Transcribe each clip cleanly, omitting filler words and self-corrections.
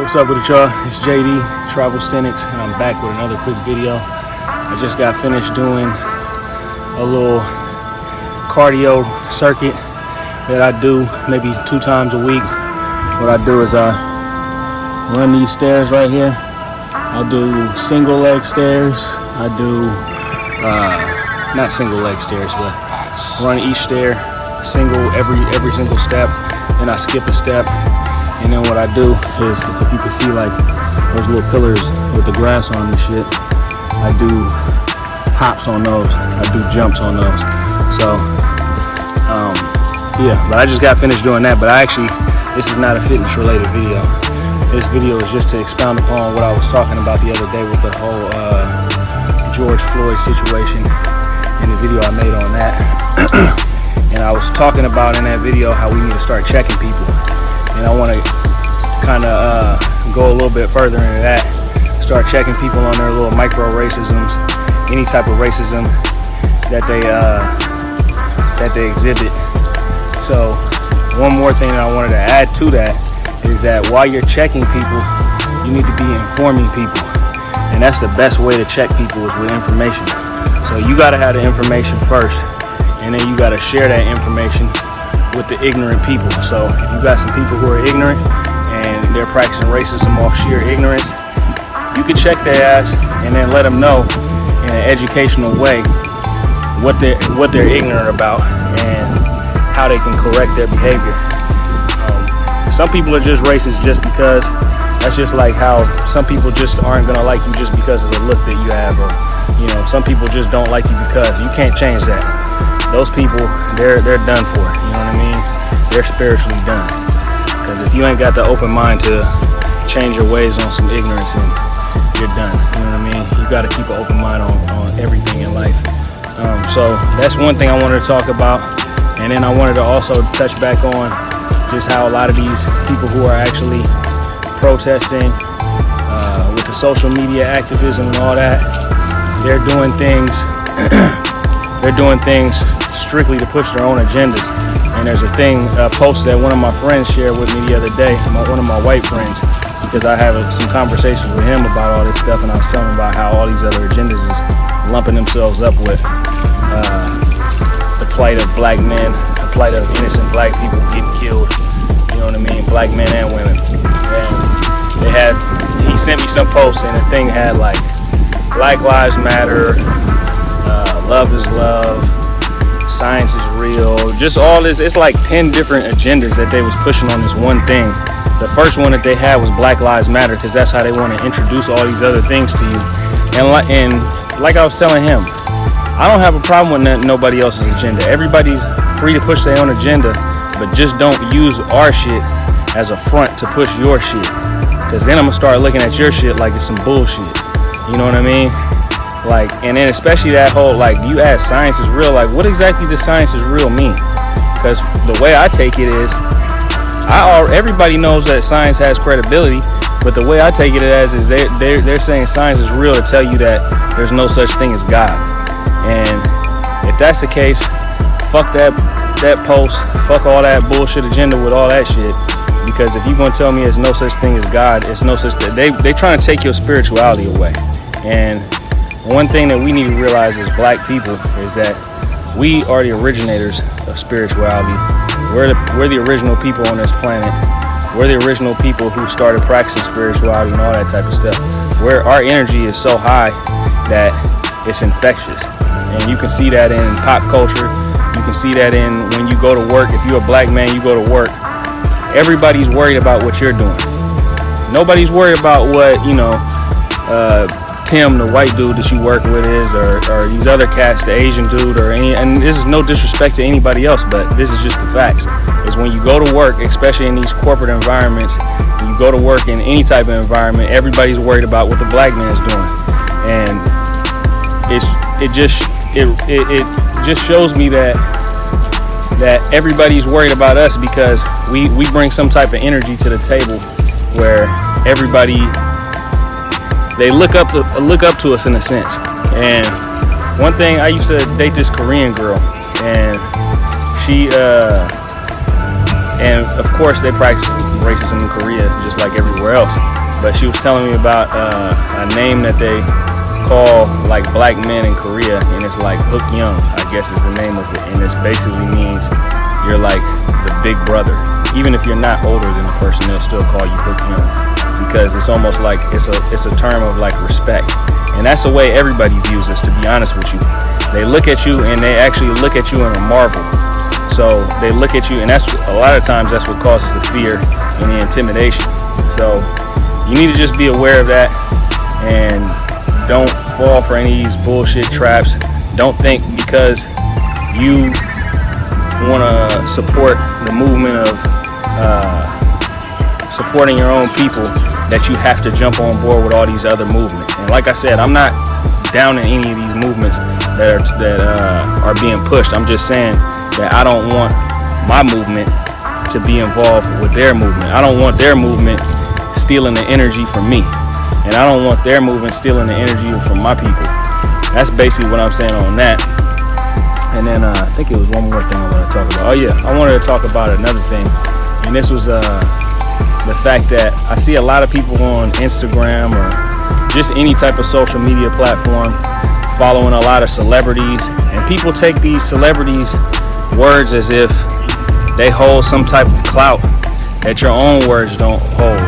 What's up with it, y'all? It's JD, travelsthenix, and I'm back with another quick video. I just got finished doing a little cardio circuit that I do maybe 2 times a week. What I do is I run these stairs right here. I do single leg stairs. I do, not single leg stairs, but run each stair, every single step, and I skip a step. And then what I do is, if you can see like those little pillars with the grass on and shit, I do hops on those. I do jumps on those. So, yeah, but I just got finished doing that. But this is not a fitness related video. This video is just to expound upon what I was talking about the other day with the whole George Floyd situation and the video I made on that. And I was talking about in that video how we need to start checking people. And I want to kind of go a little bit further into that. Start checking people on their little micro racisms, any type of racism that they exhibit. So one more thing that I wanted to add to that is that while you're checking people, you need to be informing people, and that's the best way to check people is with information. So you got to have the information first, and then you got to share that information with the ignorant people. So if you got some people who are ignorant and they're practicing racism off sheer ignorance, you can check their ass and then let them know in an educational way what they're ignorant about and how they can correct their behavior. Some people are just racist just because that's just like how some people just aren't gonna like you just because of the look that you have, or some people just don't like you because you can't change that. Those people, they're done for, you know what I mean? They're spiritually done. Because if you ain't got the open mind to change your ways on some ignorance, then you're done, you know what I mean? You got to keep an open mind on everything in life. So that's one thing I wanted to talk about. And then I wanted to also touch back on just how a lot of these people who are actually protesting with the social media activism and all that, they're doing things strictly to push their own agendas. And there's a post that one of my friends shared with me the other day, one of my white friends, because I have some conversations with him about all this stuff, and I was telling him about how all these other agendas is lumping themselves up with the plight of black men, the plight of innocent black people getting killed, you know what I mean, black men and women. And he sent me some posts, and the thing had like Black Lives Matter, love is love, science is real, just all this. It's like 10 different agendas that they was pushing on this one thing. The first one that they had was Black Lives Matter, because that's how they want to introduce all these other things to you. And like I was telling him, I don't have a problem with nobody else's agenda. Everybody's free to push their own agenda, but just don't use our shit as a front to push your shit, because then I'm gonna start looking at your shit like it's some bullshit. You know what I mean? Like, and then especially that whole, like, you ask science is real, like, what exactly does science is real mean? Because the way I take it is, everybody knows that science has credibility, but the way I take it as is they're saying science is real to tell you that there's no such thing as God. And if that's the case, fuck that post, fuck all that bullshit agenda with all that shit. Because if you're gonna tell me there's no such thing as God, it's no such thing. They trying to take your spirituality away. And one thing that we need to realize as black people is that we are the originators of spirituality. We're the original people on this planet. We're the original people who started practicing spirituality and all that type of stuff. Where our energy is so high that it's infectious. And you can see that in pop culture. You can see that in when you go to work. If you're a black man, you go to work, everybody's worried about what you're doing. Nobody's worried about what, Tim, the white dude that you work with is, or these other cats, the Asian dude, or any, and this is no disrespect to anybody else, but this is just the facts, is when you go to work, especially in these corporate environments, when you go to work in any type of environment, everybody's worried about what the black man's doing. And it just shows me that everybody's worried about us because we bring some type of energy to the table where everybody, they look up to us in a sense. And one thing, I used to date this Korean girl, and she And of course they practice racism in Korea just like everywhere else. But she was telling me about a name that they call like black men in Korea, and it's like Hook Young, I guess is the name of it, and it basically means you're like the big brother. Even if you're not older than the person, they'll still call you Hook Young, because it's almost like it's a term of like respect. And that's the way everybody views us, to be honest with you. They look at you and they actually look at you in a marvel. So they look at you, and that's a lot of times that's what causes the fear and the intimidation. So you need to just be aware of that, and don't fall for any of these bullshit traps. Don't think because you want to support the movement of supporting your own people that you have to jump on board with all these other movements. And like I said, I'm not down in any of these movements that are being pushed. I'm just saying that I don't want my movement to be involved with their movement. I don't want their movement stealing the energy from me, and I don't want their movement stealing the energy from my people. That's basically what I'm saying on that. And then I think it was one more thing I want to talk about. Oh yeah, I wanted to talk about another thing, and this was the fact that I see a lot of people on Instagram or just any type of social media platform following a lot of celebrities, and people take these celebrities' words as if they hold some type of clout that your own words don't hold.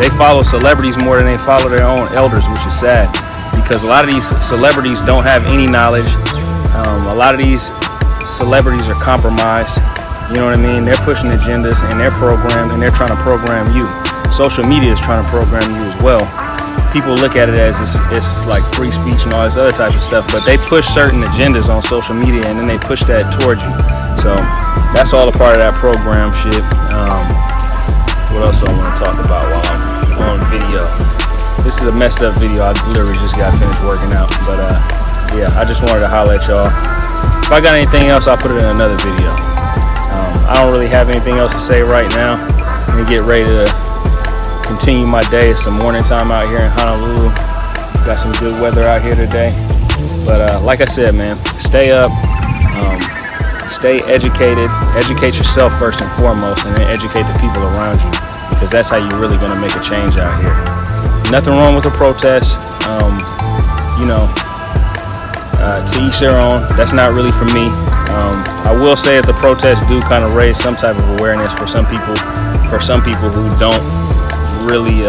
They follow celebrities more than they follow their own elders, which is sad, because a lot of these celebrities don't have any knowledge. A lot of these celebrities are compromised. You know what I mean? They're pushing agendas, and they're programmed, and they're trying to program you. Social media is trying to program you as well. People look at it as it's like free speech and all this other type of stuff, but they push certain agendas on social media, and then they push that towards you. So that's all a part of that program shit. What else do I want to talk about while I'm on video? This is a messed up video. I literally just got finished working out, but yeah, I just wanted to holler at y'all. If I got anything else, I'll put it in another video. I don't really have anything else to say right now. Let me get ready to continue my day. It's some morning time out here in Honolulu. Got some good weather out here today. But like I said, man, stay up, stay educated, educate yourself first and foremost, and then educate the people around you, because that's how you're really gonna make a change out here. Nothing wrong with a protest. You know, to each their own. That's not really for me. I will say that the protests do kind of raise some type of awareness for some people who don't really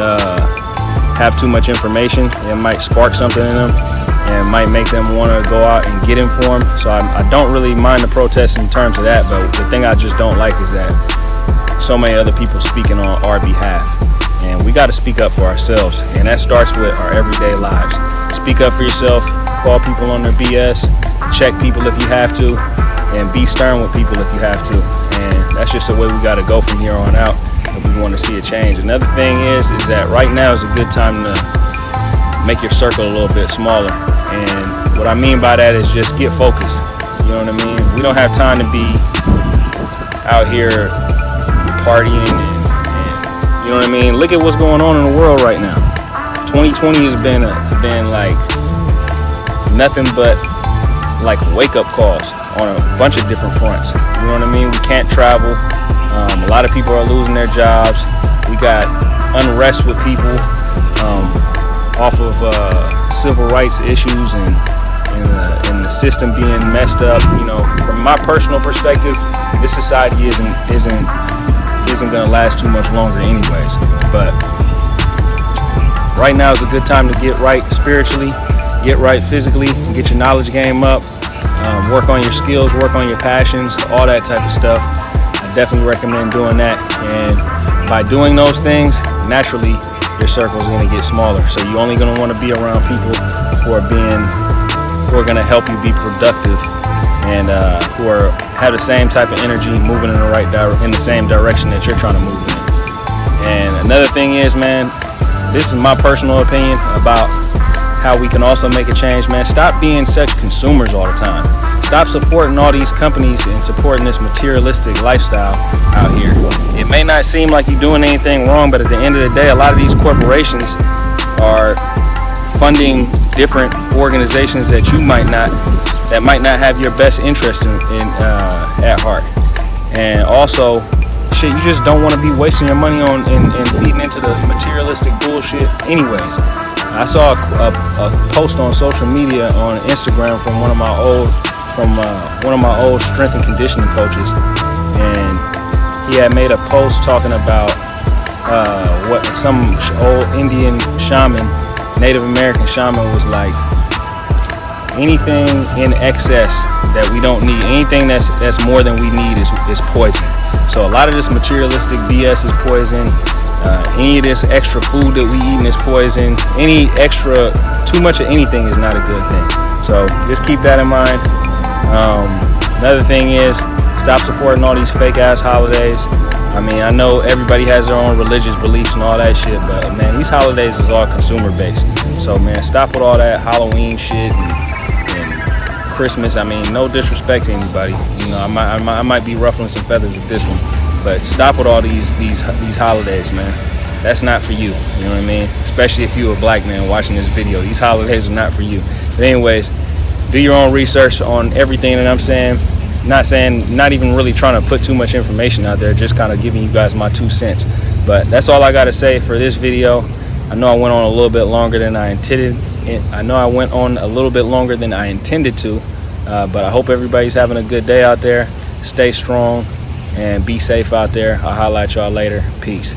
have too much information. It might spark something in them and might make them want to go out and get informed. So I don't really mind the protests in terms of that, but the thing I just don't like is that so many other people speaking on our behalf, and we got to speak up for ourselves, and that starts with our everyday lives. Speak up for yourself, call people on their BS, check people if you have to, and be stern with people if you have to. And that's just the way we got to go from here on out if we want to see a change. Another thing is that right now is a good time to make your circle a little bit smaller. And what I mean by that is just get focused. You know what I mean? We don't have time to be out here partying and you know what I mean? Look at what's going on in the world right now. 2020 has been like nothing but like wake-up calls on a bunch of different fronts. You know what I mean? We can't travel. A lot of people are losing their jobs. We got unrest with people off of civil rights issues and the system being messed up. You know, from my personal perspective, this society isn't going to last too much longer anyways. But right now is a good time to get right spiritually, get right physically, get your knowledge game up, work on your skills, work on your passions, all that type of stuff. I definitely recommend doing that. And by doing those things, naturally your circle is going to get smaller. So you're only going to want to be around people who are going to help you be productive and who have the same type of energy, moving in the same direction that you're trying to move in. And another thing is, man, this is my personal opinion about how we can also make a change, man. Stop being such consumers all the time. Stop supporting all these companies and supporting this materialistic lifestyle out here. It may not seem like you're doing anything wrong, but at the end of the day, a lot of these corporations are funding different organizations that might not have your best interest at heart. And also shit. You just don't want to be wasting your money on and feeding into the materialistic bullshit anyways. I saw a post on social media on Instagram from one of my old strength and conditioning coaches, and he had made a post talking about what some old Indian shaman, Native American shaman, was like, anything in excess that we don't need, anything that's more than we need is poison. So a lot of this materialistic BS is poison. Any of this extra food that we eating is poison. Any extra, too much of anything is not a good thing. So just keep that in mind. Another thing is, stop supporting all these fake ass holidays. I mean, I know everybody has their own religious beliefs and all that shit, but man, these holidays is all consumer based. So man, stop with all that Halloween shit and Christmas. I mean, no disrespect to anybody. You know, I might be ruffling some feathers with this one, but stop with all these holidays, man. That's not for you. You know what I mean? Especially if you're a black man watching this video. These holidays are not for you. But anyways, do your own research on everything that I'm saying. Not even really trying to put too much information out there, just kind of giving you guys my 2 cents. But that's all I got to say for this video. I know I went on a little bit longer than I intended. To, but I hope everybody's having a good day out there. Stay strong and be safe out there. I'll holla at y'all later. Peace.